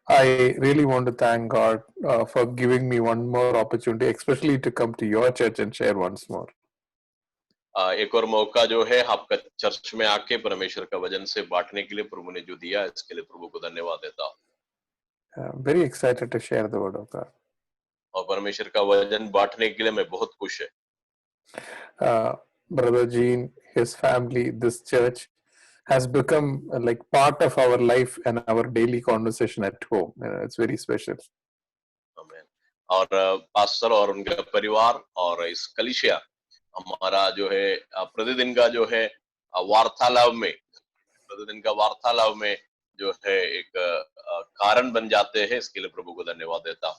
I really want to thank God for giving me one more opportunity, especially to come to your church and share once more. एक और मौका जो है आपका church में आके परमेश्वर का वचन से बांटने के लिए प्रभु ने जो दिया, इसके लिए प्रभु को धन्यवाद देता हूँ। Very excited to share the word of God. और परमेश्वर का वचन बांटने के लिए मैं बहुत खुश है। Brother Gene, his family, this church has become like part of our life and our daily conversation at home. It's very special. आमीन। और पास्टर और उनका परिवार और इस कलीसिया हमारा जो है प्रतिदिन का जो है वार्तालाप में जो है एक कारण बन जाते हैं, इसके लिए प्रभु को धन्यवाद देता हूँ।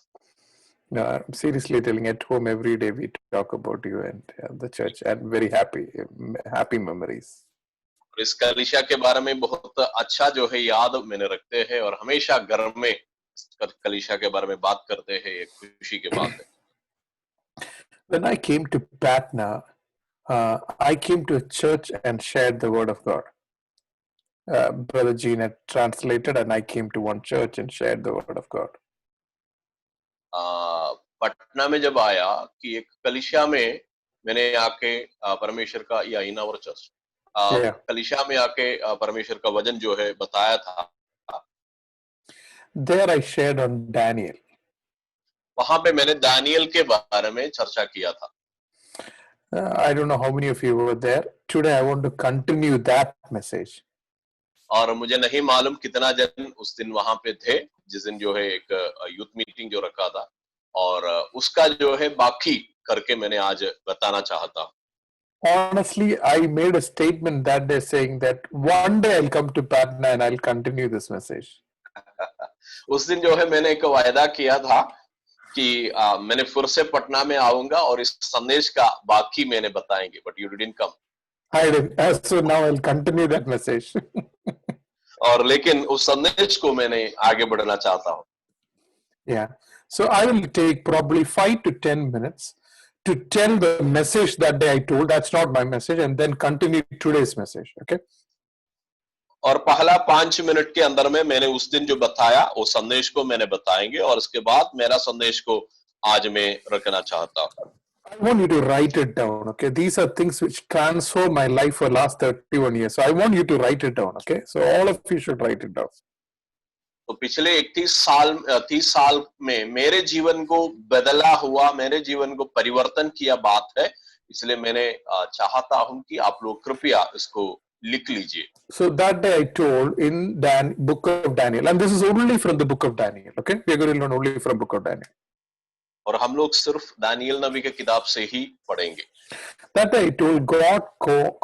I'm seriously telling, at home every day we talk about you and the church, and very happy memories. और इस कलीसिया के बारे में बहुत अच्छा जो है याद मैंने रखते हैं और हमेशा घर में कलीसिया के बारे में बात करते हैं, ये खुशी की बात है। When I came to Patna, I came to a church and shared the word of God. Brother Gene had translated, and I came to one church and shared the word of God. Patna में जब आया कि एक कलीसिया में मैंने आके परमेश्वर का या इन आवर चर्च कलीसिया में आके परमेश्वर का वचन जो है बताया था। There I shared on Daniel. वहां पे मैंने दानियल के बारे में चर्चा किया था। I don't know how many of you were there. Today I want to continue that message. और मुझे नहीं मालूम कितना जन उस दिन वहां पे थे, जिस दिन जो है एक यूथ मीटिंग जो रखा था, और उसका जो है बाकी करके मैंने आज बताना चाहता हूँ। Honestly, I made a statement that day saying that one day I'll come to Patna and I'll continue this message. उस दिन जो है मैंने एक वायदा किया था कि मैंने फिर से पटना में आऊंगा और इस संदेश का बाकी मैंने बताएंगे, but you didn't come. I didn't. So now I'll continue that message. और लेकिन उस संदेश को मैंने आगे बढ़ना चाहता हूँ। Yeah. So I will take probably 5 to 10 minutes to tell the message that day I told. That's not my message, and then continue today's message. Okay. और पहला 5 मिनट के अंदर में मैंने उस दिन जो बताया वो संदेश को मैंने बताएंगे और उसके बाद मेरा संदेश को आज मैं रखना चाहता हूँ। I want you to write it down. Okay. These are things which transform my life for last 31 years. So I want you to write it down. Okay. So all of you should write it down. तो पिछले 30 साल में मेरे जीवन को बदला हुआ, मेरे जीवन को परिवर्तन किया बात है, इसलिए मैंने चाहता हूं कि आप लोग कृपया इसको लिख लीजिए। So that day I told in book of Daniel, and this is only from the book of Daniel. Okay, we are going to learn only from book of Daniel. और हम लोग सिर्फ दानियल नबी के किताब से ही पढ़ेंगे। That day I told God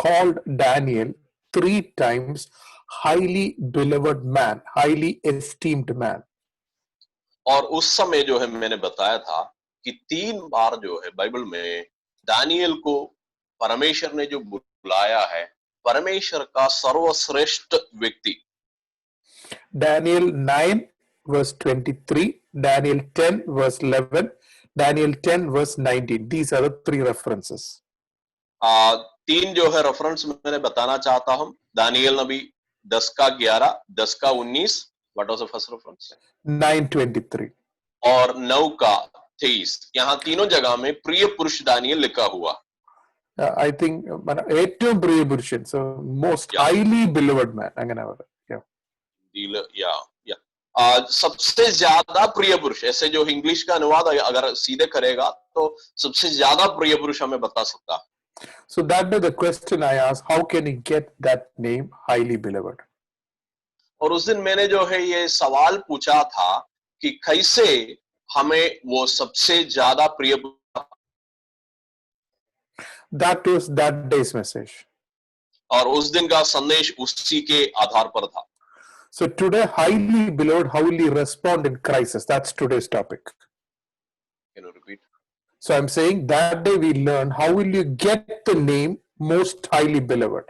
called Daniel 3 times highly beloved man, highly esteemed man. और उस समय जो है मैंने बताया था कि 3 बार जो है बाइबल में दानियल को परमेश्वर ने जो बुलाया है, परमेश्वर का सर्वश्रेष्ठ व्यक्ति। Daniel 9 verse 23, Daniel 10 verse 11, Daniel 10 verse 19. These are the 3 references. 3 जो है रेफरेंस मैंने बताना चाहता हूं। दानियल नबी 10 का 11, 10 का 19। What was the first reference? 9:23 और 9 का 23। यहाँ तीनों जगह में प्रिय पुरुष दानियल लिखा हुआ। I think ഏറ്റവും പ്രിയപുരുഷൻ, so most highly beloved man. അങ്ങനെ പറയാം. सबसे ज्यादा प्रिय पुरुष, ऐसे जो इंग्लिश का अनुवाद अगर सीधे करेगा तो सबसे ज्यादा प्रिय पुरुष हमें बता सकता है। So that day the question I asked, how can he get that name highly beloved? और उस दिन मैंने जो है ये सवाल पूछा था कि कैसे हमें वो सबसे ज्यादा प्रिय। That was that day's message. और उस दिन का संदेश उसी के आधार पर था। So today, highly beloved, how will you respond in crisis? That's today's topic. Can you repeat? So I'm saying that day we learn how will you get the name most highly beloved.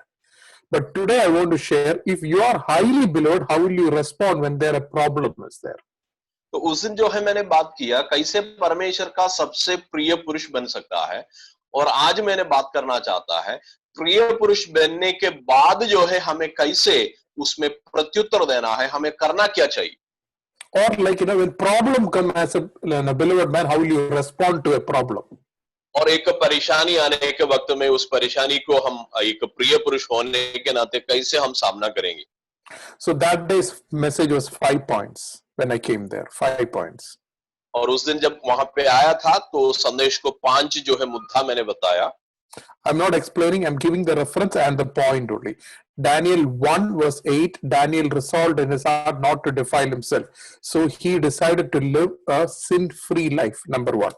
But today I want to share, if you are highly beloved, how will you respond when there a problem is there? तो उस दिन जो है मैंने बात किया कैसे परमेश्वर का सबसे प्रिय पुरुष बन सकता है, और आज मैंने बात करना चाहता है प्रिय पुरुष बनने के बाद जो है हमें कैसे उसमें प्रत्युत्तर देना है, हमें करना क्या चाहिए। Or like, when problem come as a beloved man, how will you respond to a problem? और एक परेशानी आने के वक्त में उस परेशानी को हम एक प्रिय पुरुष होने के नाते कैसे हम सामना करेंगे? So that day's message was 5 points when I came there. 5 points. और उस दिन जब वहां पे आया था तो संदेश को 5 जो है मुद्दा मैंने बताया। I'm not explaining, I'm giving the reference and the point only. Daniel 1 verse 8, Daniel resolved in his heart not to defile himself. So he decided to live a sin-free life, number 1.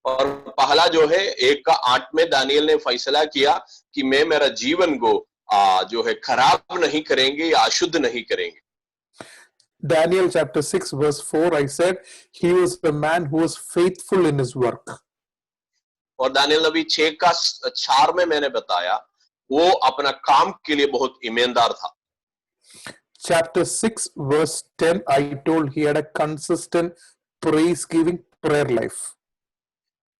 और पहला जो है 1:8 में Daniel ने फैसला किया कि मैं मेरा जीवन को जो है खराब नहीं करेंगे या अशुद्ध नहीं करेंगे। Daniel chapter 6 verse 4, I said, he was a man who was faithful in his work. और दानियल नबी 6:4 में मैंने बताया वो अपना काम के लिए बहुत ईमानदार था। Chapter 6 verse 10, I told he had a consistent praise giving prayer life.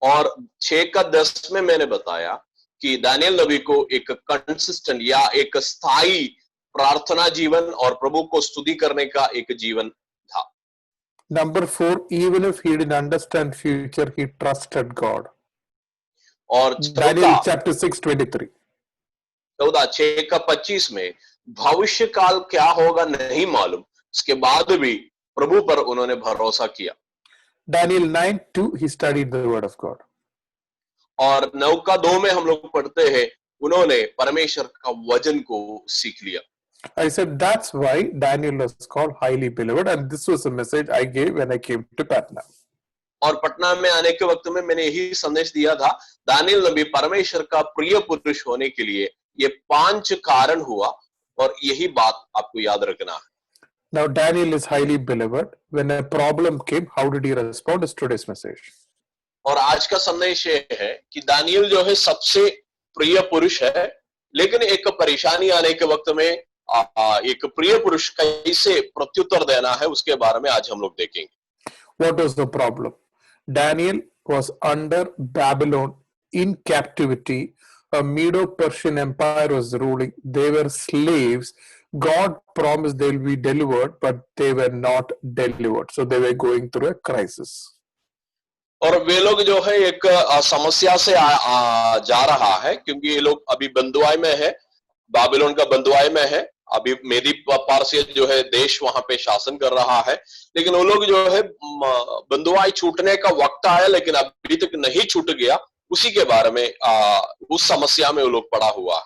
और 6:10 में मैंने बताया कि दानियल नबी को एक कंसिस्टेंट या एक स्थायी प्रार्थना जीवन और प्रभु को स्तुति करने का एक जीवन था। Number 4, even if he didn't understand future, he trusted God. और Daniel chapter 6:23. 6:25 में भविष्य काल क्या होगा नहीं मालूम, इसके बाद भी प्रभु पर उन्होंने भरोसा किया। Daniel 9:2, he studied the word of God. और 9:2 में हम लोग पढ़ते हैं उन्होंने परमेश्वर का वचन को सीख लिया। I said that's why Daniel was called highly beloved, and this was a message I gave when I came to Patna. और पटना में आने के वक्त में मैंने यही संदेश दिया था, दानियल नबी परमेश्वर का प्रिय पुरुष होने के लिए ये 5 कारण हुआ और यही बात आपको याद रखना है। Now Daniel is highly beloved. When a problem came, how did he respond? Is today's message. और आज का संदेश ये है कि दानियल जो है सबसे प्रिय पुरुष है, लेकिन एक परेशानी आने के वक्त में एक प्रिय पुरुष कैसे प्रत्युत्तर देना है उसके बारे में आज हम लोग देखेंगे। What was the problem? Daniel was under Babylon in captivity. A Medo-Persian empire was ruling. They were slaves. God promised they will be delivered, but they were not delivered. So they were going through a crisis. और वे लोग जो है एक समस्या से जा रहा है क्योंकि ये लोग अभी बंधुआई में है, बाबिलोन का बंधुआई में है। अभी मेदी पारसी जो है देश वहां पे शासन कर रहा है, लेकिन वो लोग जो है बंधुआई छूटने का वक्त आया लेकिन अभी तक नहीं छूट गया। उसी के बारे में उस समस्या में वो लोग पड़ा हुआ है।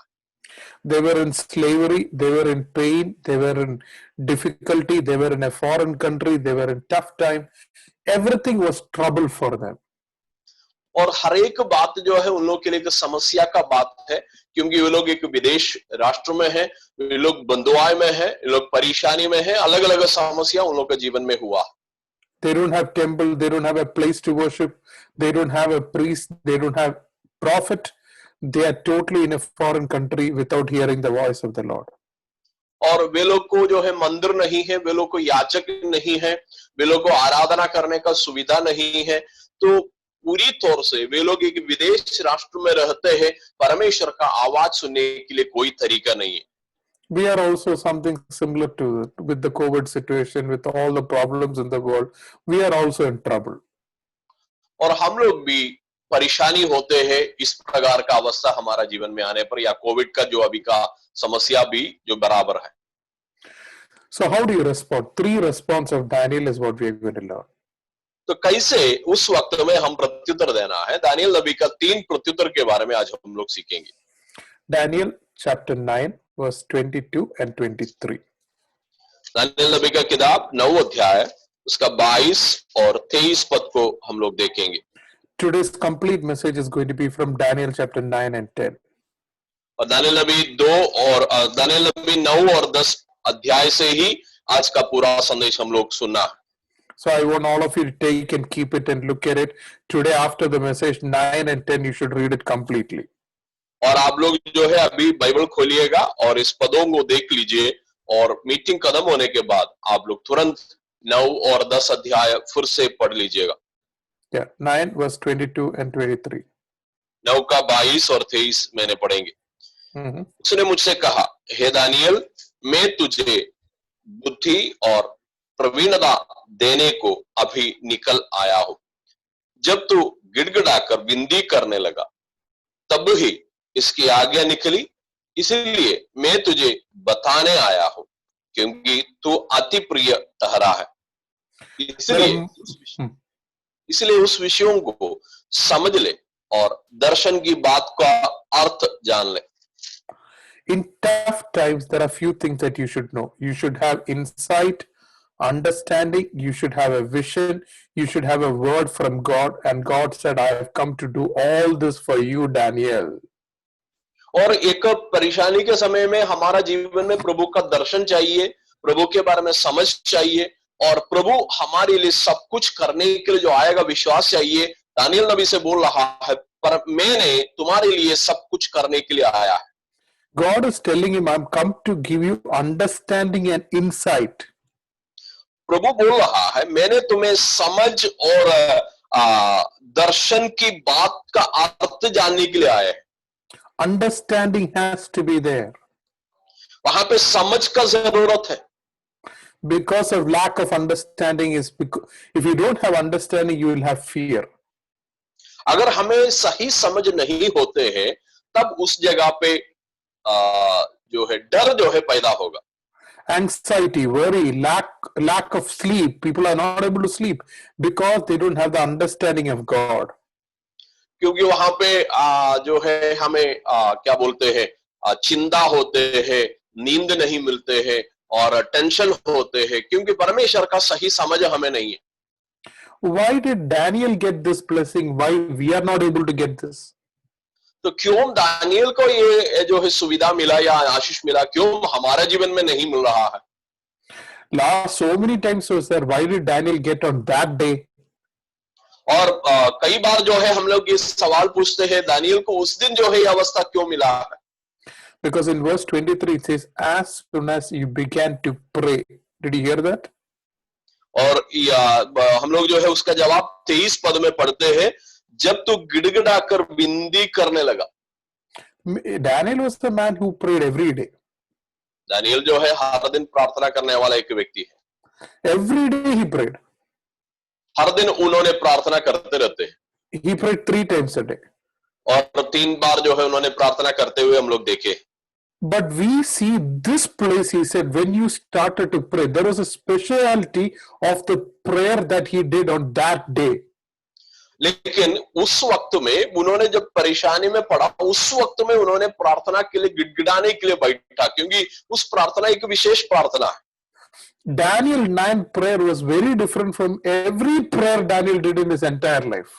They were in slavery, they were in pain, they were in difficulty, they were in a foreign country, they were in tough time. Everything was trouble for them. और हर एक बात जो है उन लोग के लिए एक समस्या का बात है क्योंकि वे लोग एक विदेश राष्ट्र में है, वे लोग बंधुआई में है, वे लोग परेशानी में है, अलग अलग समस्या उन लोग के जीवन में हुआ। They don't have temple, they don't have a place to worship, they don't have a priest, they don't have prophet. They are totally in a foreign country without hearing the voice of the Lord. और वे लोग को जो है मंदिर नहीं है, वे लोग को याजक नहीं है, वे लोग को आराधना करने का सुविधा नहीं है, तो पूरी तौर से वे लोग एक विदेश राष्ट्र में रहते हैं, परमेश्वर का आवाज सुनने के लिए कोई तरीका नहीं है। We are also something similar to it with the COVID situation, with all the problems in the world. We are also in trouble. और हम लोग भी परेशानी होते हैं इस प्रकार का अवस्था हमारा जीवन में आने पर या कोविड का जो अभी का समस्या भी जो बराबर है। So how do you respond? 3 response of Daniel is what we are going to learn. तो कैसे उस वक्त में हम प्रत्युत्तर देना है, दानियल नबी का 3 प्रत्युत्तर के बारे में आज हम लोग सीखेंगे। Daniel chapter 9 verse 22 and 23. Daniel नबी का किताब 9 अध्याय उसका 22 और 23 पद को हम लोग देखेंगे। Today's complete message is going to be from Daniel chapter 9 and 10. और दानियल नबी 9 और 10 अध्याय से ही आज का पूरा संदेश हम लोग सुनना है। So I want all of you to take and keep it and look at it. Today after the message 9 and 10 you should read it completely. और आप लोग जो है अभी बाइबल खोलिएगा और इस पदों को देख लीजिए और मीटिंग खत्म होने के बाद आप लोग तुरंत 9 और 10 अध्याय फिर से पढ़ लीजिएगा। Yeah, 9 verse 22 and 23. 9 का 22 और 23 मैंने पढ़ेंगे। उसने मुझसे कहा, हे दानियल, मैं तुझे बुद्धि और प्रवीणता देने को अभी निकल आया हूं। जब तू गिड़गिड़ाकर विनती करने लगा तब ही इसकी आज्ञा निकली, इसलिए मैं तुझे बताने आया हूं क्योंकि तू अति प्रिय ठहरा है। There इसलिए are, hmm. इसलिए उस विषयों को समझ ले और दर्शन की बात का अर्थ जान ले। In tough times, there are few things that you should know. You should have insight, understanding, you should have a vision, you should have a word from God, and God said, I have come to do all this for you, Daniel. और एक परेशानी के समय में हमारा जीवन में प्रभु का दर्शन चाहिए, प्रभु के बारे में समझ चाहिए, और प्रभु हमारे लिए सब कुछ करने के लिए जो आएगा विश्वास चाहिए। दानियल नबी से बोल रहा है, पर मैंने तुम्हारे लिए सब कुछ करने के लिए आया है। God is telling him, I'm come to give you understanding and insight. प्रभु बोल रहा है, मैंने तुम्हें समझ और दर्शन की बात का अर्थ जानने के लिए आया है। Understanding has to be there. वहां पे समझ का जरूरत है। Because of lack of understanding is because if you don't have understanding, you will have fear. अगर हमें सही समझ नहीं होते हैं तब उस जगह पे जो है डर जो है पैदा होगा। Anxiety, worry, lack of sleep. People are not able to sleep because they don't have the understanding of God. क्योंकि वहां पे जो है हमें क्या बोलते हैं, चिंता होते हैं, नींद नहीं मिलते हैं और टेंशन होते हैं क्योंकि परमेश्वर का सही समझ हमें नहीं है। Why did Daniel get this blessing? Why we are not able to get this? तो क्यों दानियल को ये जो है सुविधा मिला या आशीष मिला, क्यों हमारे जीवन में नहीं मिल रहा है? Last so many times was there. Why did Daniel get on that day? और कई बार जो है हम लोग ये सवाल पूछते हैं, दानियल को उस दिन जो है ये अवस्था क्यों मिला है? Because in verse 23 it says, as soon as you began to pray. Did you hear that? और हम लोग जो है उसका जवाब 23 पद में पढ़ते हैं, जब तू गिड़गिड़ा कर विनती करने लगा। Daniel was the man who prayed every day. Daniel जो है हर दिन प्रार्थना करने वाला एक व्यक्ति है। Every day he prayed. हर दिन उन्होंने प्रार्थना करते रहते हैं। He prayed 3 times a day. और 3 बार जो है उन्होंने प्रार्थना करते हुए हम लोग देखे। But we see this place, he said, when you started to pray, there was a speciality of the prayer that he did on that day. लेकिन उस वक्त में उन्होंने जब परेशानी में पड़ा, उस वक्त में उन्होंने प्रार्थना के लिए गिड़गिड़ाने के लिए बैठा, क्योंकि उस प्रार्थना एक विशेष प्रार्थना है। Daniel 9 prayer was very different from every prayer Daniel did in his entire life.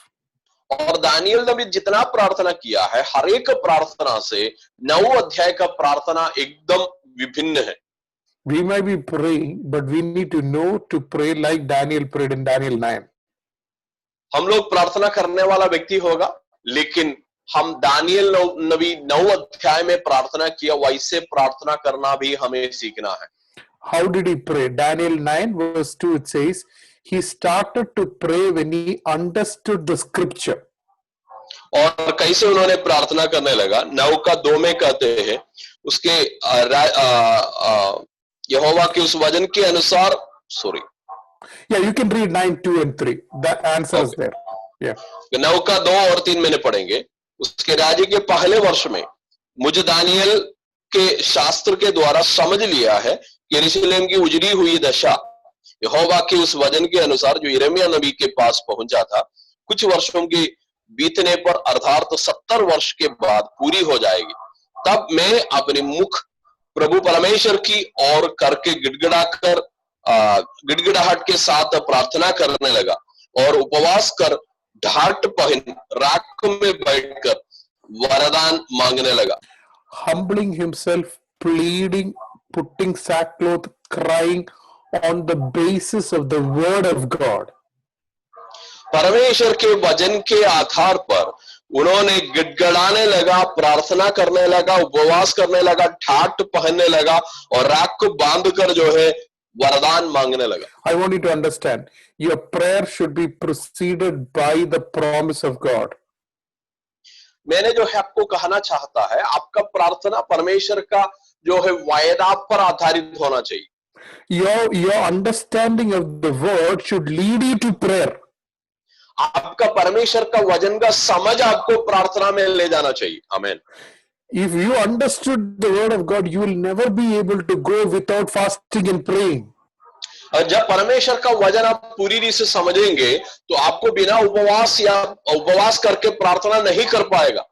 और दानियल ने भी जितना प्रार्थना किया है, हर एक प्रार्थना से 9 अध्याय का प्रार्थना एकदम विभिन्न है। We might be praying, but we need to know to pray like Daniel prayed in Daniel 9. हम लोग प्रार्थना करने वाला व्यक्ति होगा, लेकिन हम दानियल नबी 9 अध्याय में प्रार्थना किया वैसे प्रार्थना करना भी हमें सीखना है। How did he pray? Daniel 9 verse 2 it says, he started to pray when he understood the scripture. और कैसे उन्होंने प्रार्थना करने लगा, 9 का 2 में कहते हैं, उसके यहोवा के उस वचन के अनुसार, Yeah, you can read 9, 2 and 3. That answer is there. Yeah. 9 का 2 और 3 मैंने पढ़ेंगे। उसके राज्य के पहले वर्ष में मुझे दानियल के शास्त्र के द्वारा समझ लिया है कि यरूशलेम की उजड़ी हुई दशा यहोवा के उस वचन के अनुसार जो यिर्मयाह नबी के पास पहुंचा था, कुछ वर्षों के बीतने पर अर्थात 70 वर्ष के बाद पूरी हो जाएगी। तब मैं अपने मुख प्रभु परमेश्वर की ओर करके गिड़गिड़ाहट के साथ प्रार्थना करने लगा और उपवास कर ढाट पहन राख में बैठकर वरदान मांगने लगा। Humbling himself, pleading, putting sackcloth, crying on the basis of the word of God. परमेश्वर के वचन के आधार पर उन्होंने गिड़गिड़ाने लगा, प्रार्थना करने लगा, उपवास करने लगा, ठाट पहनने लगा और राख को बांधकर जो है वरदान मांगने लगा। I want you to understand, your prayer should be preceded by the promise of God. मैंने जो है आपको कहना चाहता है, आपका प्रार्थना परमेश्वर का जो है वायदा पर आधारित होना चाहिए। Your understanding of the word should lead you to prayer. आपका परमेश्वर का वचन का समझ आपको प्रार्थना में ले जाना चाहिए। आमीन। If you understood the word of God, you will never be able to go without fasting and praying. और जब परमेश्वर का वचन आप पूरी रीति से समझेंगे तो आपको बिना उपवास या उपवास करके प्रार्थना नहीं कर पाएगा।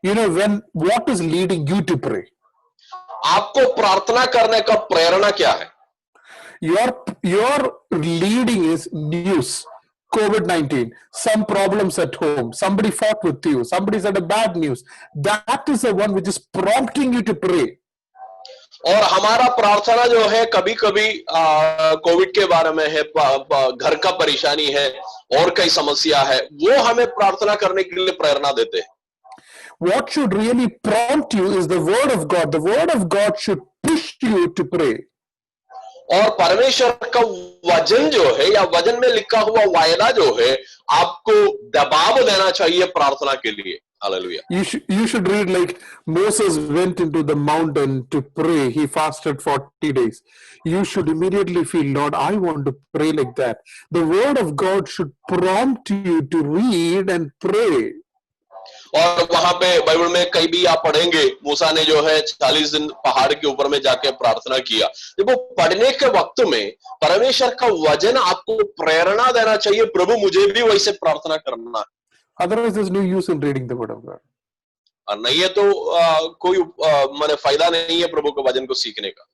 You know, what is leading you to pray? आपको प्रार्थना करने का प्रेरणा क्या है? Your leading is news. COVID-19, some problems at home, somebody fought with you, somebody said a bad news. That is the one which is prompting you to pray. और हमारा प्रार्थना जो है कभी कभी कोविड के बारे में है, घर का परेशानी है और कई समस्या है, वो हमें प्रार्थना करने के लिए प्रेरणा देते हैं। What should really prompt you is the word of God. The word of God should push you to pray. और परमेश्वर का वचन जो है या वचन में लिखा हुआ वायदा जो है आपको दबाव देना चाहिए प्रार्थना के लिए। Hallelujah. You should read like Moses went into the mountain to pray. He fasted 40 days. You should immediately feel, Lord, I want to pray like that. The word of God should prompt you to read and pray. और वहां पे Bible में कहीं भी आप पढ़ेंगे मूसा ने जो है 40 दिन पहाड़ के ऊपर में जाके प्रार्थना किया। जब वो पढ़ने के वक्त में परमेश्वर का वचन आपको प्रेरणा देना चाहिए, प्रभु मुझे भी वैसे प्रार्थना करना है। Otherwise, there's no use in reading the word of God. और नहीं है तो कोई माने फायदा नहीं है प्रभु के वचन को सीखने का।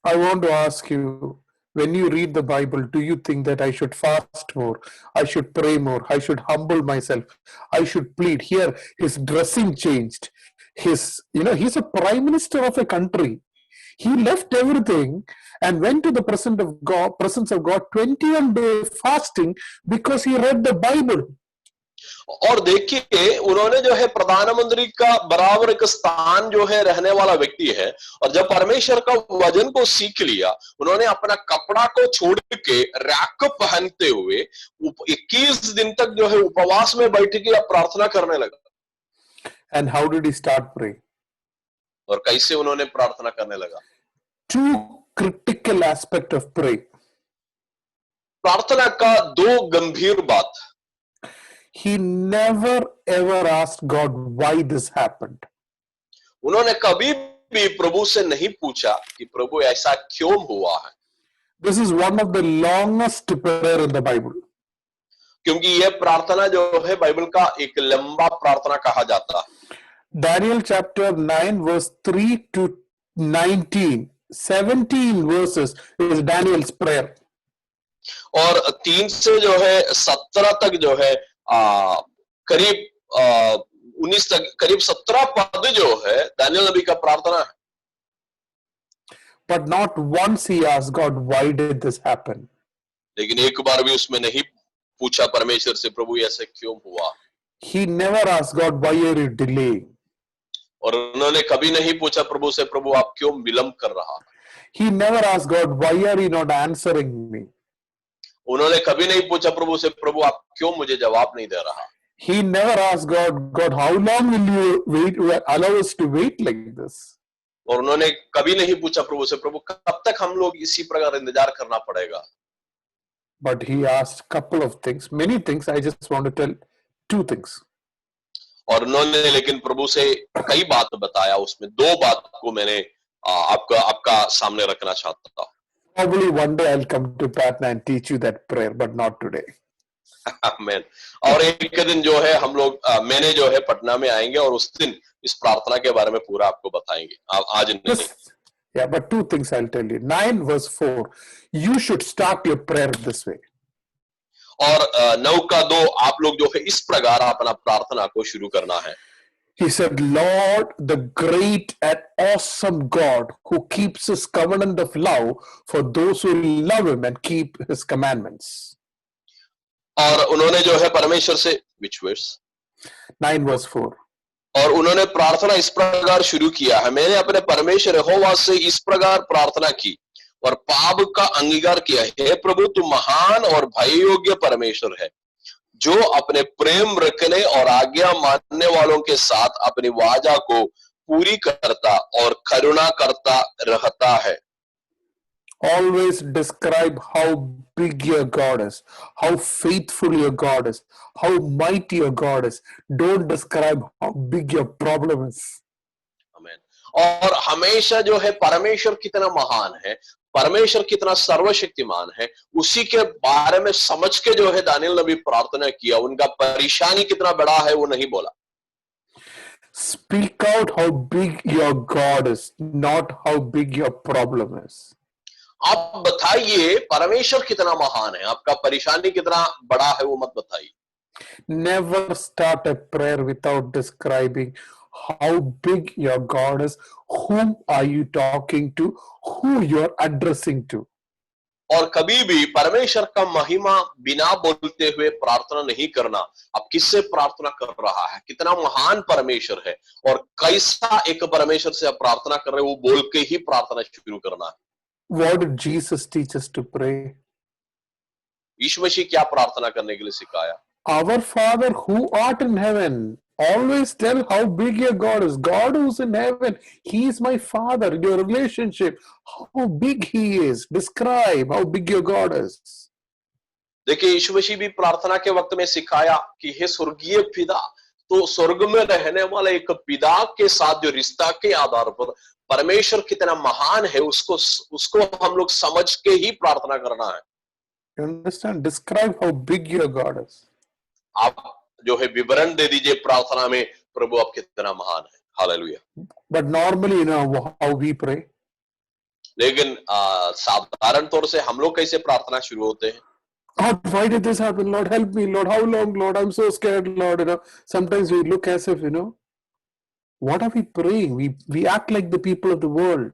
I want to ask you, when you read the Bible, do you think that I should fast more, I should pray more, I should humble myself, I should plead? Here, his dressing changed. He's a prime minister of a country. He left everything and went to the presence of God 21 days fasting because he read the Bible. और देखिए उन्होंने जो है प्रधानमंत्री का बराबर एक स्थान जो है रहने वाला व्यक्ति है, और जब परमेश्वर का वचन को सीख लिया उन्होंने अपना कपड़ा को छोड़ के रैक पहनते हुए 21 दिन तक जो है उपवास में बैठ के प्रार्थना करने लगा। And how did he start praying? और कैसे उन्होंने प्रार्थना करने लगा? Two critical aspect of prayer. प्रार्थना का दो गंभीर बात। He never ever asked God why this happened. उन्होंने कभी भी प्रभु से नहीं पूछा कि प्रभु ऐसा क्यों हुआ है। This is one of the longest prayer in the Bible. क्योंकि यह प्रार्थना जो है बाइबल का एक लंबा प्रार्थना कहा जाता है। Daniel chapter 9 verse 3 to 19, 17 verses is Daniel's prayer. और 3 से जो है 17 तक जो है करीब 19 तक करीब 17 पद जो है दानियल नबी का प्रार्थना है। But not once he asked God, why did this happen? लेकिन एक बार भी उसमें नहीं पूछा परमेश्वर से प्रभु ऐसे क्यों हुआ। He never asked God, why are you delaying? और उन्होंने कभी नहीं पूछा प्रभु से, प्रभु आप क्यों विलंब कर रहा। He never asked God, why are you not answering me? उन्होंने कभी नहीं पूछा प्रभु से, प्रभु आप क्यों मुझे जवाब नहीं दे रहा। He never asked God, how long will you wait, allow us to wait like this? और उन्होंने कभी नहीं पूछा प्रभु से, प्रभु कब तक हम लोग इसी प्रकार इंतजार करना पड़ेगा। But he asked couple of things, many things. I just want to tell 2 things. और उन्होंने लेकिन प्रभु से कई बात बताया, उसमें 2 बात को मैंने आपका सामने रखना चाहता था। Probably one day I'll come to Patna and teach you that prayer, but not today. आमीन। और एक दिन जो है हम लोग मैंने जो है पटना में आएंगे और उस दिन इस प्रार्थना के बारे में पूरा आपको बताएंगे, आज नहीं। Yeah, but 2 things I'll tell you. 9 verse 4, you should start your prayer this way. और 9 का 2 आप लोग जो है इस प्रकार अपना प्रार्थना को शुरू करना है। He said, Lord, the great and awesome God who keeps his covenant of love for those who love him and keep his commandments. और उन्होंने जो है परमेश्वर से which verse? 9 verse 4. और उन्होंने प्रार्थना इस प्रकार शुरू किया है, मैंने अपने परमेश्वर यहोवा से इस प्रकार प्रार्थना की और पाप का अंगीकार किया, हे प्रभु तू महान और भय योग्य परमेश्वर है, जो अपने प्रेम रखने और आज्ञा मानने वालों के साथ अपनी वाचा को पूरी करता और करुणा करता रहता है। Always describe how big your God is, how faithful your God is, how mighty your God is. Don't describe how big your problem is. आमेन। और हमेशा जो है परमेश्वर कितना महान है, परमेश्वर कितना सर्वशक्तिमान है, उसी के बारे में समझ के जो है दानियल नबी प्रार्थना किया। उनका परेशानी कितना बड़ा है वो नहीं बोला। Speak out how big your God is, not how big your problem is. आप बताइए परमेश्वर कितना महान है, आपका परेशानी कितना बड़ा है वो मत बताइए। Never start a prayer without describing how big your God is, whom are you talking to, who you're addressing to. और कभी भी परमेश्वर का महिमा बिना बोलते हुए प्रार्थना नहीं करना। आप किससे प्रार्थना कर रहा है, कितना महान परमेश्वर है और कैसा एक परमेश्वर से आप प्रार्थना कर रहे हो, वो बोल के ही प्रार्थना शुरू करना है। What did Jesus teach us to pray? यीशु मसीह क्या प्रार्थना करने के लिए सिखाया? Our Father who art in heaven. Always tell how big your God is. God who's in heaven, He is my Father. Your relationship, how big He is. Describe how big your God is. देखिए यीशु मसीह भी प्रार्थना के वक्त में सिखाया कि हे स्वर्गीय पिता, तो स्वर्ग में रहने वाले एक पिता के साथ जो रिश्ता के आधार पर परमेश्वर कितना महान है, उसको हम लोग समझ के ही प्रार्थना करना है। You understand? Describe how big your God is. आप जो है विवरण दे दीजिए प्रार्थना में, प्रभु आप कितना महान है। Hallelujah. But normally, how we pray. लेकिन साधारण तौर से हम लोग कैसे प्रार्थना शुरू होते हैं? God, why did this happen? Lord, help me. Lord, how long? Lord, I'm so scared. Lord, sometimes we look as if, what are we praying? We act like the people of the world.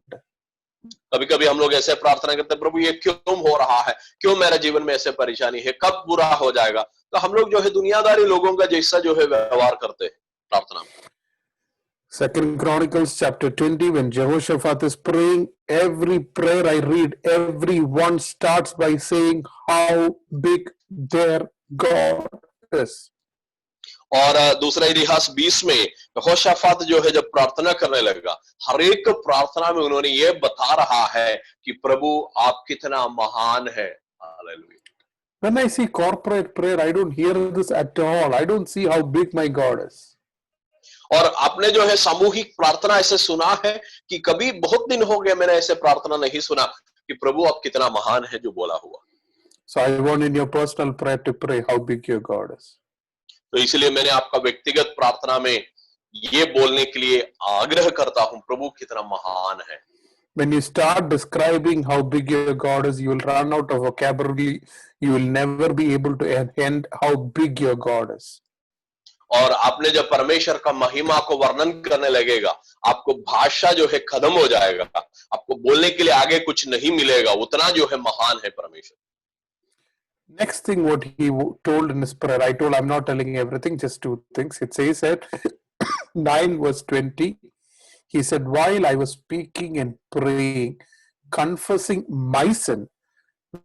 कभी कभी हम लोग ऐसे प्रार्थना करते हैं, प्रभु ये क्यों हो रहा है, क्यों मेरे जीवन में ऐसे परेशानी है, कब बुरा हो जाएगा। तो हम लोग जो है दुनियादारी लोगों का जैसा जो है व्यवहार करते हैं प्रार्थना में। Second Chronicles chapter 20, when Jehoshaphat is praying, every prayer I read, everyone starts by saying how big their God is. और दूसरा इतिहास 20 में यहोशाफात जो है जब प्रार्थना करने लगा, हर एक प्रार्थना में उन्होंने ये बता रहा है कि प्रभु आप कितना महान है। Hallelujah. When I see corporate prayer, I don't hear this at all. I don't see how big my God is. और आपने जो है सामूहिक प्रार्थना ऐसे सुना है कि कभी बहुत दिन हो गए मैंने ऐसे प्रार्थना नहीं सुना कि प्रभु आप कितना महान है जो बोला हुआ। So I want in your personal prayer to pray how big your God is. तो इसलिए मैंने आपका व्यक्तिगत प्रार्थना में ये बोलने के लिए आग्रह करता हूं, प्रभु कितना महान है। When you start describing how big your God is, you will run out of vocabulary. You will never be able to end how big your God is. और आपने जब परमेश्वर का महिमा को वर्णन करने लगेगा, आपको भाषा जो है खत्म हो जाएगा, आपको बोलने के लिए आगे कुछ नहीं मिलेगा, उतना जो है महान है परमेश्वर। Next thing what he told in his prayer, I told I'm not telling everything, just two things. It says at 9 verse 20, he said, while I was speaking and praying, confessing my sin,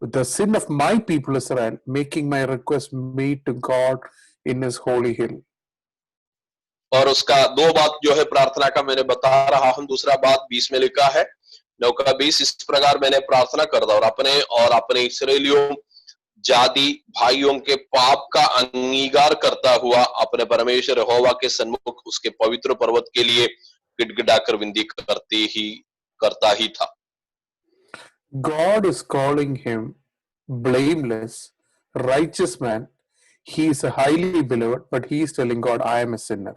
the sin of my people Israel, making my request made to God in his holy hill. और उसका दो बात जो है प्रार्थना का मैंने बता रहा हूं। दूसरा बात 20 में लिखा है, 9 का 20, इस प्रकार मैंने प्रार्थना करता और अपने इस्राएलियों जाति भाइयों के पाप का अंगीकार करता हुआ अपने परमेश्वर यहोवा के सन्मुख उसके पवित्र पर्वत के लिए गिड़गिड़ाकर विनती करता ही था। God is calling him blameless, righteous man. He is a highly beloved, but he is telling God, I am a sinner.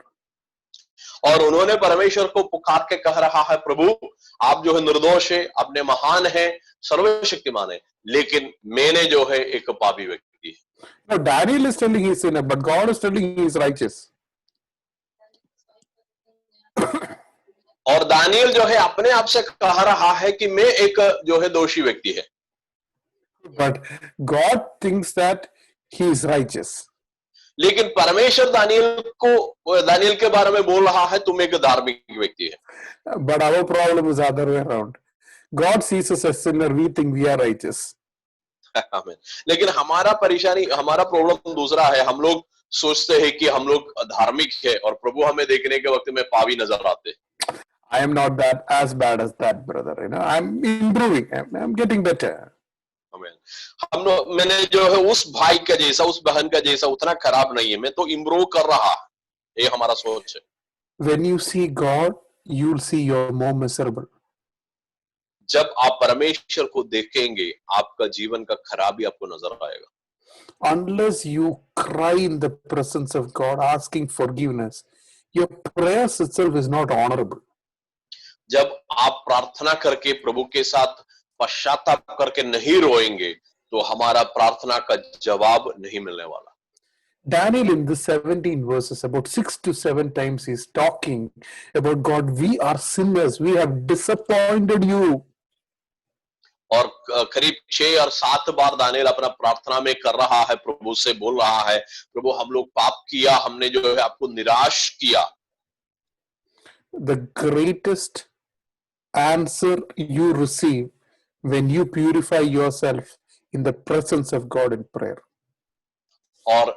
और उन्होंने परमेश्वर को पुकार के कह रहा है, प्रभु आप जो है निर्दोष है, अपने महान है, सर्वशक्तिमान है, लेकिन मैंने जो है एक पापी व्यक्ति है। Now Daniel is telling he is sinner, but God is telling he is righteous. और दानियल जो है अपने आप से कह रहा है कि मैं एक जो है दोषी व्यक्ति है। But God thinks that he is righteous. लेकिन परमेश्वर दानियल के बारे में बोल रहा है तुम एक धार्मिक व्यक्ति है। But our problem is other way around. God sees us as sinner, we think we are righteous. लेकिन हमारा प्रॉब्लम दूसरा है। हम लोग सोचते हैं कि हम लोग धार्मिक है और प्रभु हमें देखने के वक्त में पापी नजर आते हैं। I am not that as bad as that brother. I'm improving. I'm getting better. आमीन। हम लोग मैंने जो है उस भाई का जैसा उस बहन का जैसा उतना खराब नहीं है, मैं तो इम्प्रूव कर रहा, ये हमारा सोच है। When you see God, you'll see you're more miserable. जब आप परमेश्वर को देखेंगे, आपका जीवन का खराबी आपको नजर आएगा। Unless you cry in the presence of God asking forgiveness, your prayers itself is not honorable. जब आप प्रार्थना करके प्रभु के साथ पश्चाताप करके नहीं रोएंगे, तो हमारा प्रार्थना का जवाब नहीं मिलने वाला। Daniel in the 17 verses, about 6 to 7 times he's talking about God. We are sinners. We have disappointed you. और करीब 6 और 7 बार दानियल अपना प्रार्थना में कर रहा है, प्रभु से बोल रहा है, प्रभु हम लोग पाप किया, हमने जो है आपको निराश किया। The greatest answer you receive when you purify yourself in the presence of God in prayer. और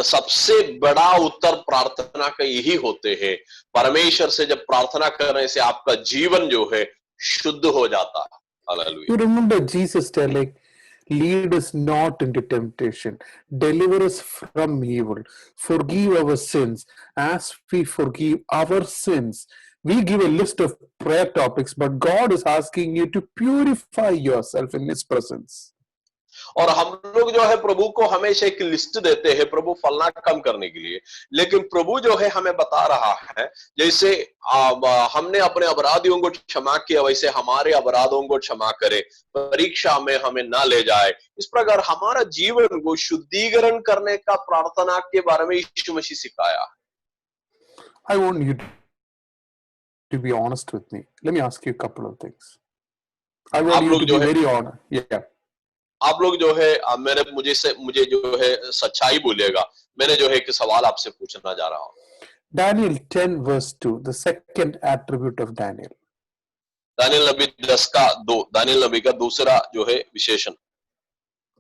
सबसे बड़ा उत्तर प्रार्थना का यही होते हैं, परमेश्वर से जब प्रार्थना करने से आपका जीवन जो है शुद्ध हो जाता है। Hallelujah. You remember Jesus telling, lead us not into temptation, deliver us from evil, forgive our sins as we forgive our sins. We give a list of prayer topics, but God is asking you to purify yourself in His presence. और हम लोग जो है प्रभु को हमेशा एक list देते हैं प्रभु फलना कम करने के लिए, लेकिन प्रभु जो है हमें बता रहा है जैसे हमने अपने अपराधियों को क्षमा किया वैसे हमारे अपराधों को क्षमा करे, परीक्षा में हमें ना ले जाए। इस प्रकार हमारा जीवन को शुद्धिकरण करने का प्रार्थना के बारे में यीशु मसीह सिखाया। I want you to be honest with me. Let me ask you a couple of things. I want you to be very honest. Yeah. आप लोग जो है मुझे जो है सच्चाई बोलिएगा। मैंने जो है एक सवाल आपसे पूछना जा रहा हूँ। Daniel 10 verse 2, the second attribute of Daniel. Daniel नबी 10 का 2, दानियल नबी का दूसरा जो है विशेषण।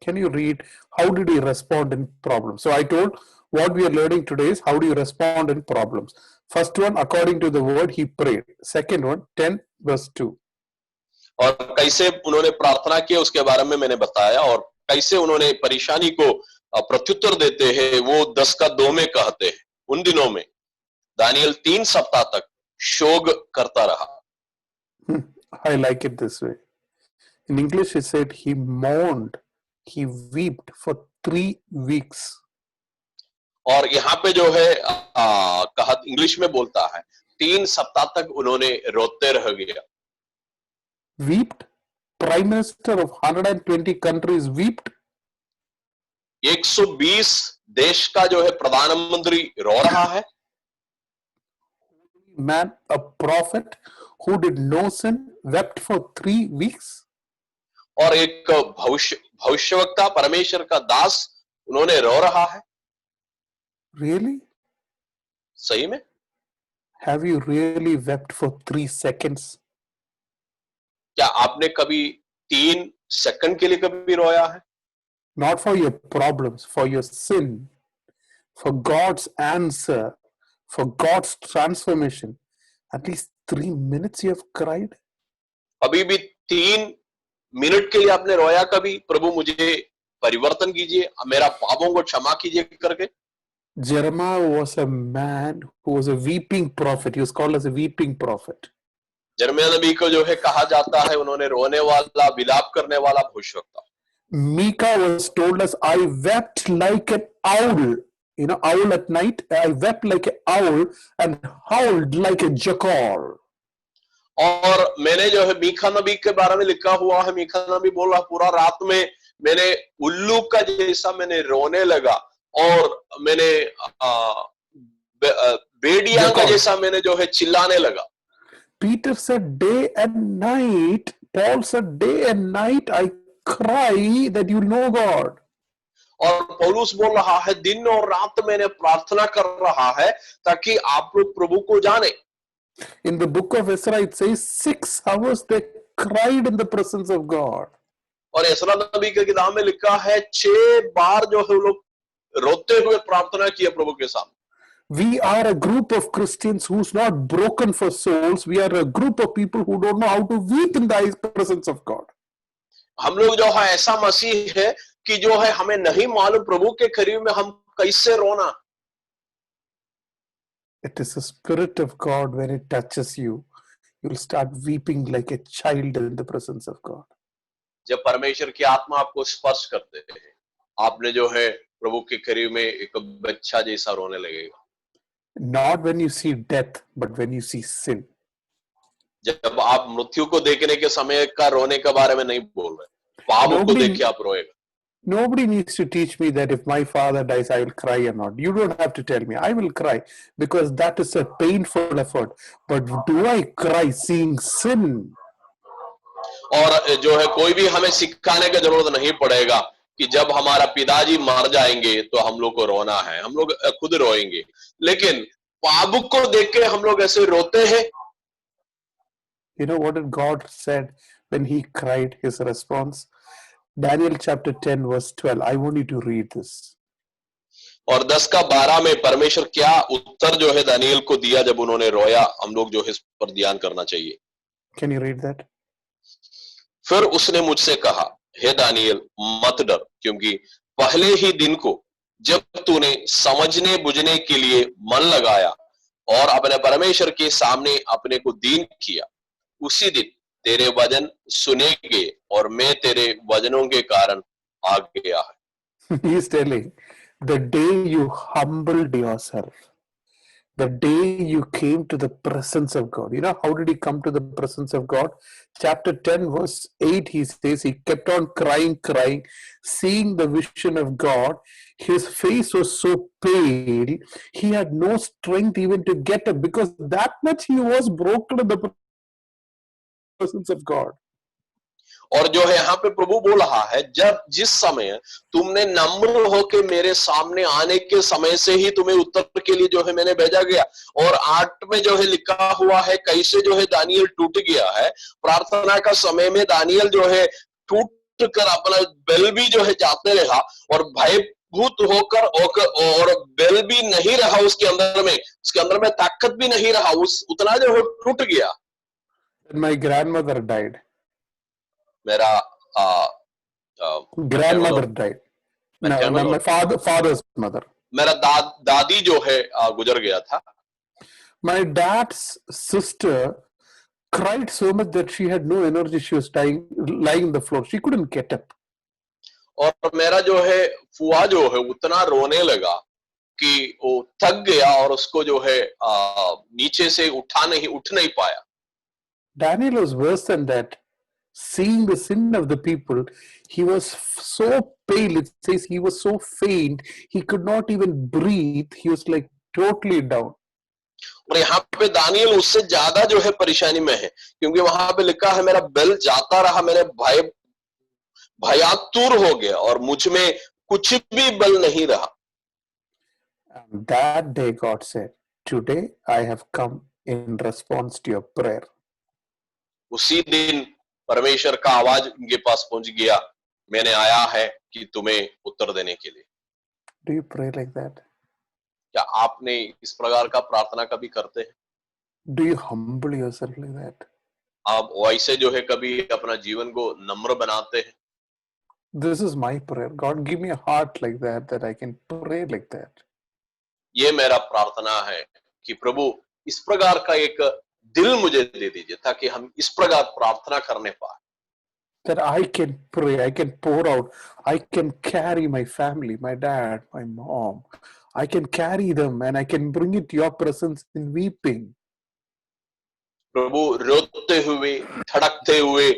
Can you read how did he respond in problems? So I told what we are learning today is how do you respond in problems. First one, according to the word, he prayed. Second one, 10 verse 2. और कैसे उन्होंने प्रार्थना की उसके बारे में मैंने बताया, और कैसे उन्होंने परेशानी को प्रत्युत्तर देते हैं वो 10 का 2 में कहते हैं। उन दिनों में दानियल 3 सप्ताह तक शोक करता रहा। I like it this way. In English it said he mourned, he wept for 3 weeks. और यहाँ पे जो है कहा इंग्लिश में बोलता है 3 सप्ताह तक उन्होंने रोते रह गया। Wept? Prime Minister of 120 countries wept? 120 देश का जो है प्रधानमंत्री रो रहा है। Man, a prophet who did no sin wept for 3 weeks. और एक भविष्यवक्ता परमेश्वर का दास उन्होंने रो रहा है। Really? सही में? Have you really wept for 3 seconds? क्या आपने कभी 3 सेकंड के लिए कभी रोया है? Not for your problems, for your sin, for God's answer, for God's transformation. At least 3 minutes you have cried. अभी भी 3 मिनट के लिए आपने रोया कभी, प्रभु मुझे परिवर्तन कीजिए, मेरा पापों को क्षमा कीजिए करके? Jeremiah was a man who was a weeping prophet. He was called as a weeping prophet. यिर्मयाह नबी को जो है कहा जाता है उन्होंने रोने वाला, विलाप करने वाला भविष्यवक्ता। Micah was told us, I wept like an owl. You know, owl at night. I wept like an owl and howled like a jackal. और मैंने जो है मीका नबी के बारे में लिखा हुआ है, मीका नबी बोल रहा पूरा रात में मैंने उल्लू का जैसा मैंने रोने लगा और मैंने बेड़िया का जैसा मैंने जो है चिल्लाने लगा। Peter said, day and night. Paul said, day and night I cry that you know God. और पौलुस बोल रहा है दिन और रात मैंने प्रार्थना कर रहा है ताकि आप लोग प्रभु को जाने। In the book of Ezra it says 6 hours they cried in the presence of God. और एसरा नबी के किताब में लिखा है 6 बार जो है लोग रोते हुए प्रार्थना किया प्रभु के सामने। We are a group of Christians who's not broken for souls. We are a group of people who don't know how to weep in the presence of God. हम लोग जो है ऐसा मसीह है कि जो है हमें नहीं मालूम प्रभु के करीब में हम कैसे रोना. It is the Spirit of God. When it touches you, you'll start weeping like a child in the presence of God. जब परमेश्वर की आत्मा आपको स्पर्श करते हैं, आपने जो है प्रभु के करीब में एक बच्चा जैसा रोने लगेगा. Not when you see death, but when you see sin. जब आप मृत्यु को देखने के समय का रोने के बारे में नहीं बोल रहे, पाप को देख के आप रोएगा. Nobody needs to teach me that if my father dies, I will cry or not. You don't have to tell me. I will cry because that is a painful effort. But do I cry seeing sin? और जो है कोई भी हमें सिखाने की जरूरत नहीं पड़ेगा कि जब हमारा पिताजी मर जाएंगे तो हम लोग को रोना है, हम लोग खुद रोएंगे. लेकिन पाप को देख के हम लोग ऐसे रोते हैं. You know what did God said when he cried? His response, Daniel chapter 10 verse 12. I want you to read this. और 10 का 12 में परमेश्वर क्या उत्तर जो है दानियल को दिया जब उन्होंने रोया, हम लोग जो है इस पर ध्यान करना चाहिए. Can you read that? फिर उसने मुझसे कहा, हे दानियल मत डर, क्योंकि पहले ही दिन को जब तूने समझने बुझने के लिए मन लगाया और अपने परमेश्वर के सामने अपने को दीन किया, उसी दिन तेरे वचन सुने गए और मैं तेरे वचनों के कारण आ गया है. He is telling, the day you humbled yourself, the day you came to the presence of God. You know, how did he come to the presence of God? Chapter 10 verse 8, he says he kept on crying, seeing the vision of God. His face was so pale, he had no strength even to get up because that much he was broken in the presence of God. और जो है यहाँ पे प्रभु बोल रहा है, जब जिस समय तुमने नम्र होके मेरे सामने आने के समय से ही तुम्हें उत्तर के लिए जो है मैंने भेजा गया. और 8 में जो है लिखा हुआ है कैसे जो है दानियल टूट गया है. प्रार्थना का समय में दानियल जो है टूट कर अपना बेल भी जो है जाते रहा और भयभूत होकर और बेल भी नहीं रहा उसके अंदर में ताकत भी नहीं रहा, उतना जो है टूट गया. My grandmother died. मेरा grandmother died. No, my father's mother. मेरा दादी जो है गुजर गया था. My dad's sister cried so much that she had no energy. She was lying on the floor. She couldn't get up. और मेरा जो है फुआ जो है उतना रोने लगा कि वो थक गया और उसको जो है नीचे से उठ नहीं पाया. Daniel was worse than that. Seeing the sin of the people, he was so pale. It says he was so faint, he could not even breathe. He was like totally down. और यहाँ पे Daniel उससे ज्यादा जो है परेशानी में है, क्योंकि वहां पे लिखा है मेरा बेल जाता रहा, मैंने भयातुर हो गया और मुझ में कुछ भी बल नहीं रहा. And that day God said, today I have come in response to your prayer. उसी दिन परमेश्वर का आवाज उनके पास पहुंच गया, मैंने आया है कि तुम्हें उत्तर देने के लिए. Do you pray like that? क्या आपने इस प्रकार का प्रार्थना कभी करते हैं? Do you humble yourself like that? आप वैसे जो है कभी अपना जीवन को नम्र बनाते हैं? This is my prayer. God, give me a heart like that I can pray like that. ये मेरा प्रार्थना है कि प्रभु इस प्रकार का एक दिल मुझे दे दीजिए ताकि हम इस प्रकार प्रार्थना करने पाए. That I can pray, I can pour out, I can carry my family, my dad, my mom. I can carry them and I can bring it to your presence in weeping. प्रभु रोते हुए, धड़कते हुए,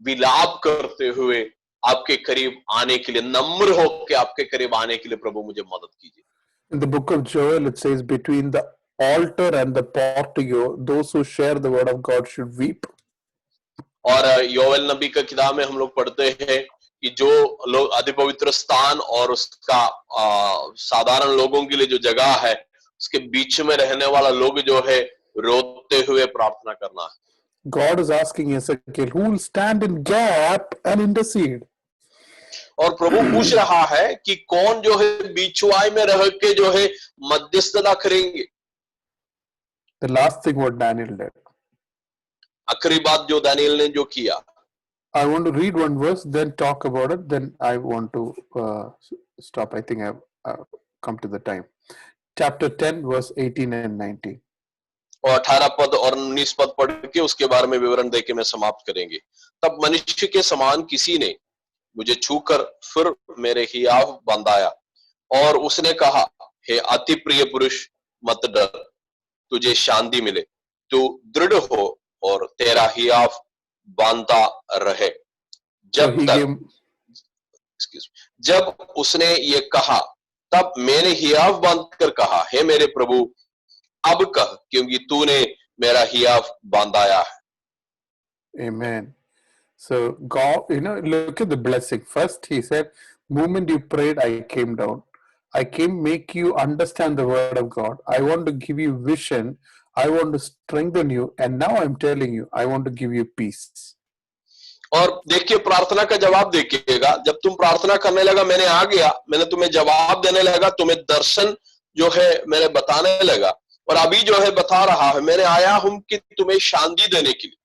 विलाप करते हुए आपके करीब आने के लिए, नम्र होकर आपके करीब आने के लिए प्रभु मुझे मदद कीजिए. In the book of Joel, it says, between the altar and the portico, those who share the word of God should weep. और योवेल नबी का किताब में हम लोग पढ़ते हैं कि जो लोग अति पवित्र स्थान और उसका साधारण लोगों के लिए जो जगह है, उसके बीच में रहने वाला लोग जो है रोते हुए प्रार्थना करना है. God is asking Ezekiel, who will stand in gap and intercede? और प्रभु पूछ रहा है कि कौन जो है बीचवाई में रह के जो है मध्यस्थता करेंगे। The last thing what Daniel did. आखिरी बात जो दानियल ने जो किया, I want to read one verse, then talk about it. Then I want to stop. I think I've come to the time. Chapter 10, verse 18 and 19. और 18 पद और 19 पद पढ़ के उसके बारे में विवरण देके मैं समाप्त करेंगे। तब मनुष्य के समान किसी ने मुझे छूकर फिर मेरे हियाव बंधाया और उसने कहा, हे अति प्रिय पुरुष, मत डर, तुझे शांति मिले, तू दृढ़ हो और तेरा हियाव बांधता रहे जब तक। जब उसने ये कहा तब मैंने हियाव बांधकर कहा, हे मेरे प्रभु, अब कह, क्योंकि तूने मेरा हियाव बांधाया है। Amen. So God, look at the blessing. First, he said, moment you prayed, I came down. I came make you understand the word of God. I want to give you vision. I want to strengthen you. And now I'm telling you, I want to give you peace. और देखिए प्रार्थना का जवाब देखिएगा, जब तुम प्रार्थना करने लगा मैंने आ गया, मैंने तुम्हें जवाब देने लगा, तुम्हें दर्शन जो है मैंने बताने लगा, और अभी जो है बता रहा है, मैंने आया हूं कि तुम्हें शांति देने के लिए।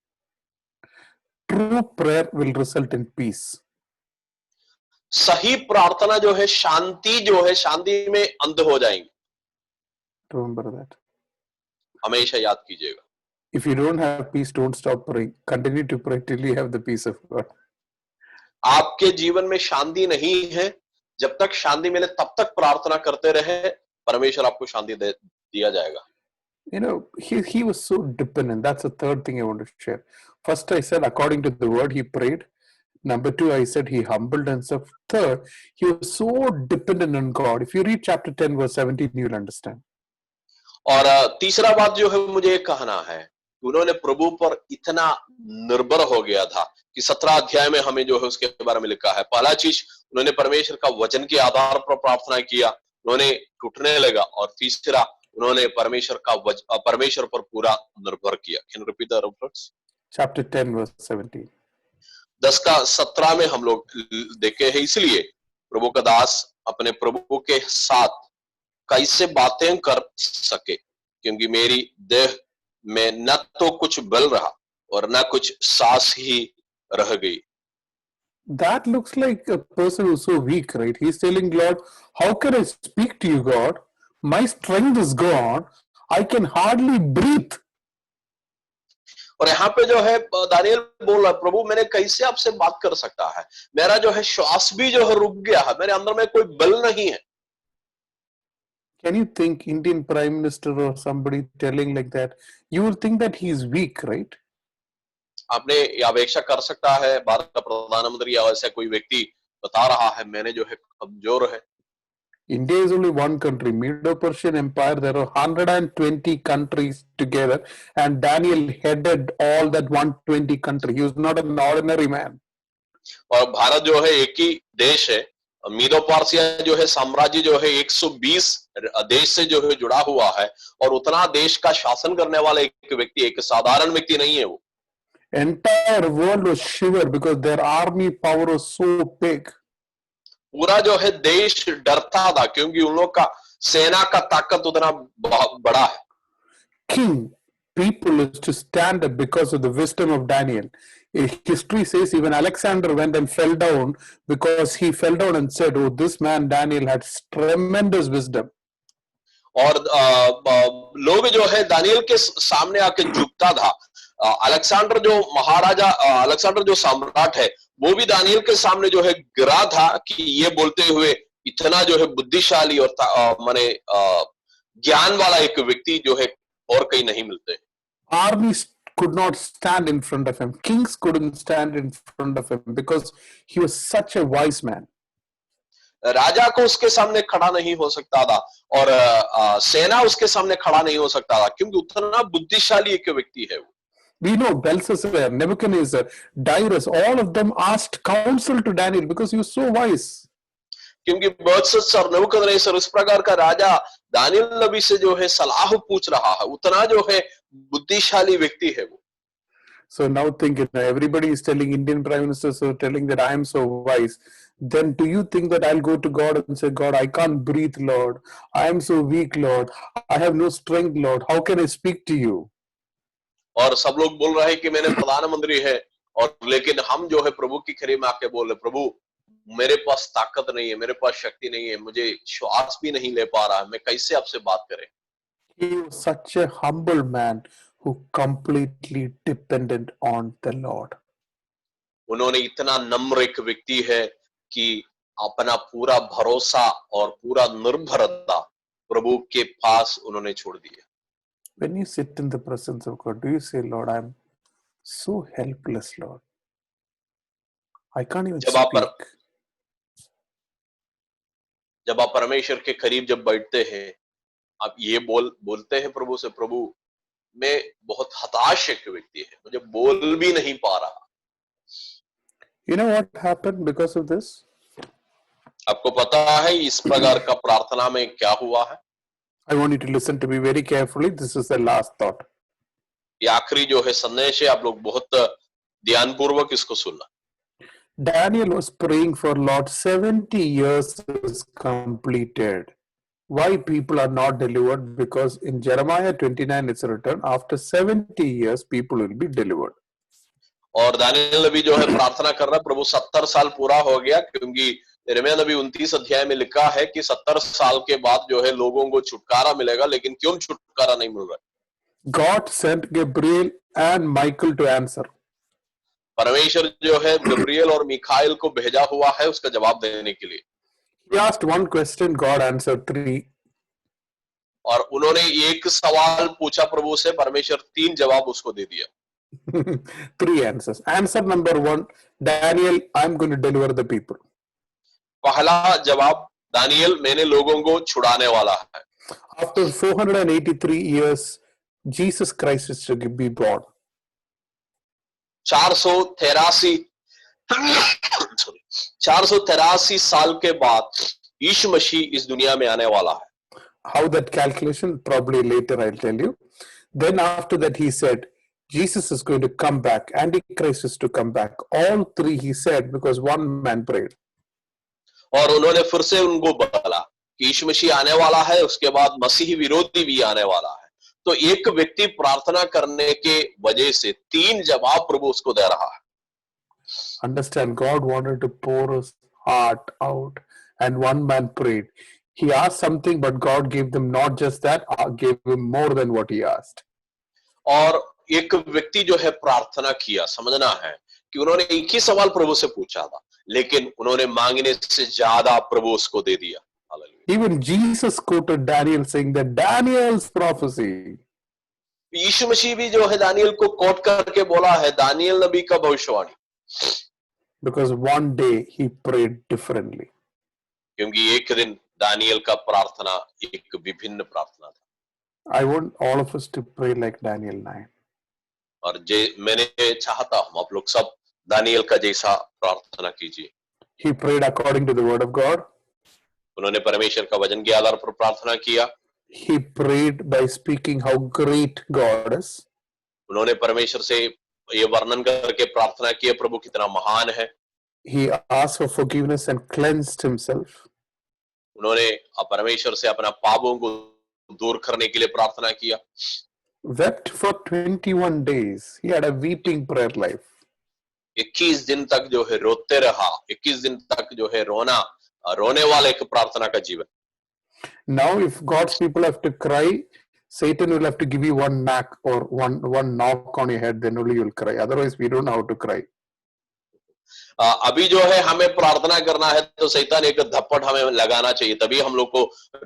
True prayer will result in peace. सही प्रार्थना जो है शांति शांति में अंध हो जाएंगे। Remember that. हमेशा याद कीजिएगा। If you don't have peace, don't stop praying. Continue to pray till you have the peace of God. आपके जीवन में शांति नहीं है, जब तक शांति मिले तब तक प्रार्थना करते रहे, परमेश्वर आपको शांति दिया जाएगा। He was so dependent. That's the third thing I want to share. First, I said according to the word, he prayed. Number 2, I said he humbled himself. Third, he was so dependent on God. If you read chapter 10, verse 17, you'll understand. और तीसरा बात जो है मुझे कहना है, उन्होंने प्रभु पर इतना निर्भर हो गया था कि 17 अध्याय में हमें जो है उसके बारे में लिखा है। पहला चीज, उन्होंने परमेश्वर का वचन के आधार पर प्रार्थना किया, उन्होंने टूटने लगा, और तीसरा उन्होंने परमेश्वर पर पूरा निर्भर किया। Can you repeat the reference? Chapter 10, verse 17. 10 का 17 में हम लोग देखे हैं, इसलिए प्रभु का दास अपने प्रभु के साथ कैसे बातें कर सके, क्योंकि मेरी देह में न तो कुछ बल रहा और न कुछ सांस ही रह गई। That looks like a person who's so weak, right? He's telling Lord, how can I speak to you, God? My strength is gone. I can hardly breathe. और यहाँ पे जो है दानियल बोल रहा है, प्रभु मैंने कैसे आपसे बात कर सकता है, मेरा जो है श्वास भी जो है रुक गया है, मेरे अंदर में कोई बल नहीं है। Can you think Indian Prime Minister or somebody telling like that? You will think that he is weak, right? आपने ये अपेक्षा कर सकता है भारत का प्रधानमंत्री या ऐसा कोई व्यक्ति बता रहा है मैंने जो है कमजोर है। India is only one country. Medo-Persian Empire, there are 120 countries together, and Daniel headed all that 120 country. He was not an ordinary man. और भारत जो है एक ही देश है, मीदो पार्सिया जो है साम्राज्य जो है 120 देश से जो है जुड़ा हुआ है, और उतना देश का शासन करने वाला एक व्यक्ति, एक साधारण व्यक्ति नहीं है वो। Entire world was shivered because their army power was so big. पूरा जो है देश डरता था क्योंकि उन लोग का सेना का ताकत उतना बड़ा है। King, people is to stand up because of the wisdom of Daniel. History says even Alexander went and fell down because he fell down and said, oh, this man Daniel had tremendous wisdom. और लोग जो है Daniel के सामने आके झुकता था। Alexander जो महाराजा, अलेक्जेंडर जो सम्राट है, वो भी दानियल के सामने जो है गिरा था कि ये बोलते हुए इतना जो है बुद्धिशाली और माने ज्ञान वाला एक व्यक्ति जो है और कहीं नहीं मिलते। Armies could not stand in front of him. Kings couldn't stand in front of him because he was such a wise man. राजा को उसके सामने खड़ा नहीं हो सकता था और सेना उसके सामने खड़ा नहीं हो सकता था क्योंकि उतना बुद्धिशाली एक व्यक्ति है वो। We know Belshazzar, Nebuchadnezzar, Darius, all of them asked counsel to Daniel because he was so wise. क्योंकि बेलशस्सर, नबूकदनेस्सर इस प्रकार का राजा दानियल नबी से जो है सलाह पूछ रहा है, उतना जो है बुद्धिशाली व्यक्ति है वो। So now think, everybody is telling Indian prime ministers are telling that I am so wise. then do you think that I'll go to God and say, God, I can't breathe, Lord. I am so weak, Lord. I have no strength, Lord. How can I speak to you? और सब लोग बोल रहे हैं कि मैंने प्रधानमंत्री है, और लेकिन हम जो है प्रभु की खरी में आके बोल रहे, प्रभु मेरे पास ताकत नहीं है, मेरे पास शक्ति नहीं है, मुझे श्वास भी नहीं ले पा रहा, मैं कैसे आपसे बात करें? He was such a humble man who completely dependent on the Lord. उन्होंने इतना नम्र एक व्यक्ति है कि अपना पूरा भरोसा और पूरा निर्भरता प्रभु के पास उन्होंने छोड़ दिया। When you sit in the presence of God, do you say, Lord, I'm so helpless, Lord. I can't even जब आप speak. जब आप परमेश्वर के करीब जब बैठते हैं, आप ये बोलते हैं प्रभु से, प्रभु मैं बहुत हताश एक व्यक्ति है, मुझे बोल भी नहीं पा रहा। You know what happened because of this? आपको पता है इस प्रकार का प्रार्थना में क्या हुआ है? I want you to listen to me very carefully. This is the last thought. ये आखिरी जो है संदेश है, आप लोग बहुत ध्यानपूर्वक इसको सुनना। Daniel was praying for Lord 70 years is completed. Why people are not delivered? Because in Jeremiah 29 it's written, after 70 years people will be delivered. और दानियल नबी जो है प्रार्थना कर रहा, प्रभु 70 साल पूरा हो गया, क्योंकि यिर्मयाह नबी 29 अध्याय में लिखा है कि 70 साल के बाद जो है लोगों को छुटकारा मिलेगा, लेकिन क्यों छुटकारा नहीं मिल रहा? God sent Gabriel and Michael to answer. परमेश्वर जो है गब्रियल और मिखाइल को भेजा हुआ है उसका जवाब देने के लिए। He asked one question, God answered 3. और उन्होंने एक सवाल पूछा प्रभु से, परमेश्वर 3 जवाब उसको दे दिया। 3 answers. Answer number 1, Daniel, I'm going to deliver the people. पहला जवाब, दानियल मैंने लोगों को छुड़ाने वाला है। After 483 years, Jesus Christ is to be born. 483 साल के बाद यीशु मसीह इस दुनिया में आने वाला है। How that calculation? Probably later I'll tell you. Then after that he said, Jesus is going to come back. Antichrist is to come back. All 3 he said because one man prayed. और उन्होंने फिर से उनको बोला कि यीशु मसीह आने वाला है, उसके बाद मसीही विरोधी भी आने वाला है। तो एक व्यक्ति प्रार्थना करने के वजह से 3 जवाब प्रभु उसको दे रहा है। Understand, God wanted to pour his heart out and one man prayed. He asked something, but God gave them not just that, gave him more than what he asked. और एक व्यक्ति जो है प्रार्थना किया, समझना है कि उन्होंने एक ही सवाल प्रभु से पूछा था, लेकिन उन्होंने मांगने से ज्यादा प्रभु उसको दे दिया। Even Jesus quoted Daniel saying that Daniel's prophecy. यीशु मसीह भी जो है दानियल को कोट करके बोला है, दानियल नबी का भविष्यवाणी। Because one day he prayed differently. क्योंकि एक दिन दानियल का प्रार्थना एक विभिन्न प्रार्थना था। I want all of us to pray like Daniel 9. और मैंने चाहता हूं आप लोग सब दानियल का जैसा प्रार्थना कीजिए। He prayed according to the word of God. उन्होंने परमेश्वर का वचन के आधार पर प्रार्थना किया। He prayed by speaking how great God is. उन्होंने परमेश्वर से ये वर्णन करके प्रार्थना की, प्रभु कितना महान है। He asked for forgiveness and cleansed himself. उन्होंने परमेश्वर से अपना पापों को दूर करने के लिए प्रार्थना किया। Wept for 21 days. He had a weeping prayer life. 21 दिन तक जो है रोते रहा, 21 दिन तक जो है रोने वाले एक प्रार्थना का जीवन। Now if God's people have to cry, Satan will have to give you one knock or one knock on your head, then only you'll cry. Otherwise we don't know how to cry. अभी जो है हमें प्रार्थना करना है तो शैतान एक धप्पड़ हमें लगाना चाहिए, तभी हम लोग को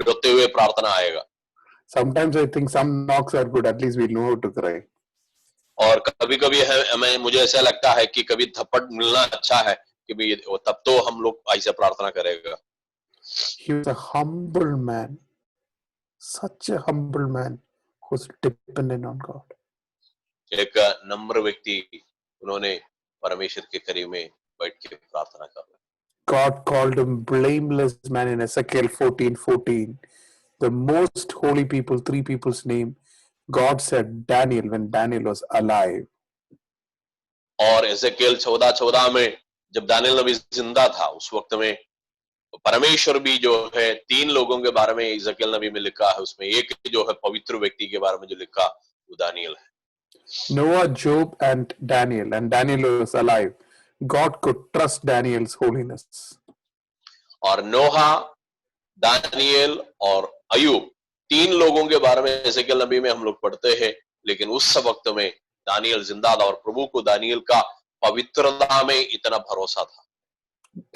रोते हुए प्रार्थना आएगा। Sometimes I think some knocks are good, at least we know how to cry. और कभी-कभी हमें मुझे ऐसा लगता है कि कभी थप्पड़ मिलना अच्छा है कि तब तो हम लोग ऐसे प्रार्थना करेगा। He was a humble man, such a humble man who's dependent on God. एक नम्र व्यक्ति, उन्होंने परमेश्वर के करीब में बैठ के प्रार्थना कर रहे। God called him blameless man in Ezekiel 14:14. The most holy people, 3 people's name. God said Daniel when Daniel was alive. और एजेकिएल 14:14 में जब दानियल नबी जिंदा था उस वक्त में परमेश्वर भी जो है 3 लोगों के बारे में इज़राइल नबी में लिखा है, उसमें एक जो है पवित्र व्यक्ति के बारे में जो लिखा वो दानियल है। Noah, Job, and Daniel was alive. God could trust Daniel's holiness. और नोहा, दानियल और अयूब 3 लोगों के बारे में इज़राइल नबी में हम लोग पढ़ते हैं, लेकिन उस वक्त में दानियल जिंदा था और प्रभु को दानियल का पवित्रता में इतना भरोसा था।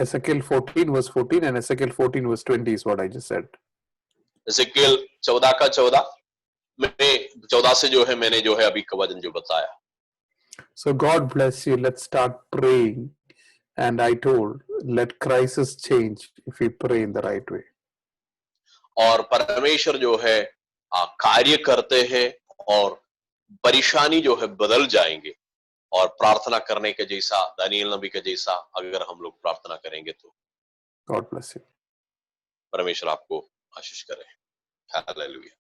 Ezekiel 14 verse 14 and Ezekiel 14 verse 20 is what I just said. Israel 14 का 14 में 14 से जो है मैंने जो है अभी का वचन जो बताया। So God bless you. Let's start praying. And I told, let crisis change if we pray in the right way. और परमेश्वर जो है कार्य करते हैं और परेशानी जो है बदल जाएंगे और प्रार्थना करने के जैसा, दानियल नबी के जैसा अगर हम लोग प्रार्थना करेंगे तो God bless you. परमेश्वर आपको आशीष करे। हालेलुया।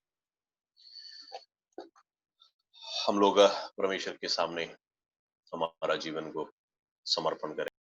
हम लोग परमेश्वर के सामने हमारा जीवन को समर्पण करें।